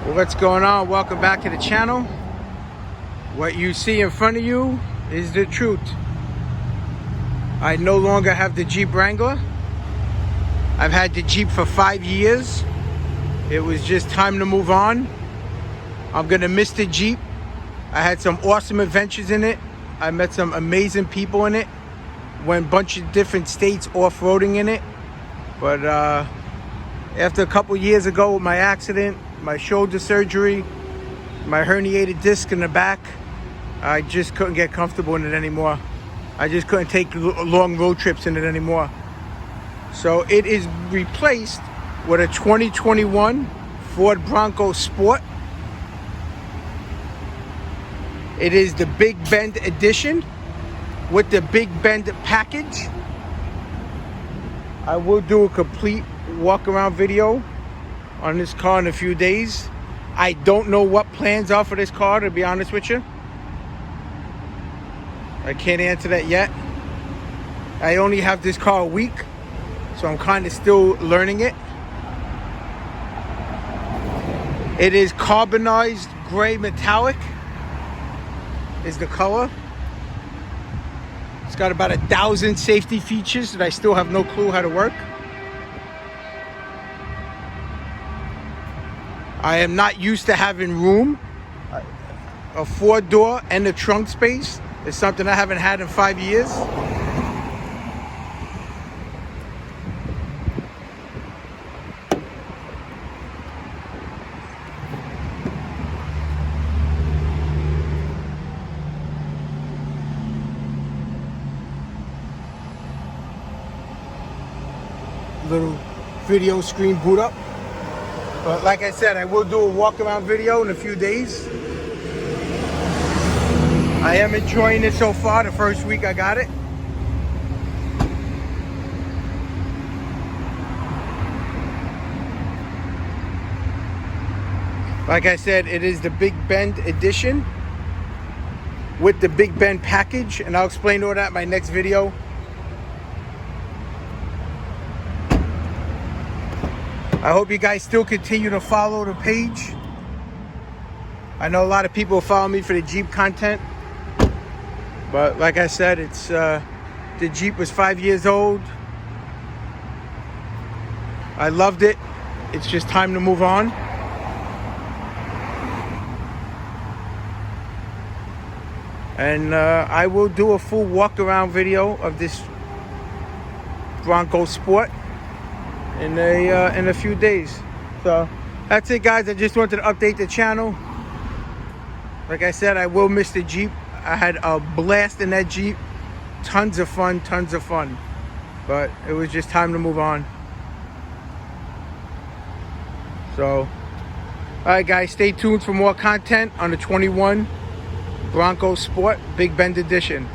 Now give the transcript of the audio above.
Well, what's going on? Welcome back to the channel. What you see in front of you is the truth. I no longer have the Jeep Wrangler. I've had the Jeep for 5 years. It was just time to move on. I'm gonna miss the Jeep. I had some awesome adventures in it. I met some amazing people in it. Went a bunch of different states off-roading in it. But after a couple years ago with my accident, my shoulder surgery, my herniated disc in the back, I just couldn't get comfortable in it anymore. I just couldn't take long road trips in it anymore. So it is replaced with a 2021 Ford Bronco Sport. It is the Big Bend edition with the Big Bend package. I will do a complete walk around video on this car in a few days. I don't know what plans are for this car, to be honest with you. I can't answer that yet. I only have this car a week, so I'm kind of still learning it. It is carbonized gray metallic is the color. It's got about 1,000 safety features that I still have no clue how to work. I am not used to having room. A 4-door and a trunk space is something I haven't had in 5 years. Little video screen boot up. But like I said, I will do a walk around video in a few days. I am enjoying it so far, the first week I got it. Like I said, it is the Big Bend edition with the Big Bend package, and I'll explain all that in my next video. I hope you guys still continue to follow the page. I know a lot of people follow me for the Jeep content, but like I said, it's the Jeep was 5 years old. I loved it. It's just time to move on. And I will do a full walk around video of this Bronco Sport in a few days. So that's it, guys. I just wanted to update the channel. Like I said, I will miss the Jeep. I had a blast in that Jeep. Tons of fun. But it was just time to move on. So, alright guys, stay tuned for more content on the 21 Bronco Sport Big Bend edition.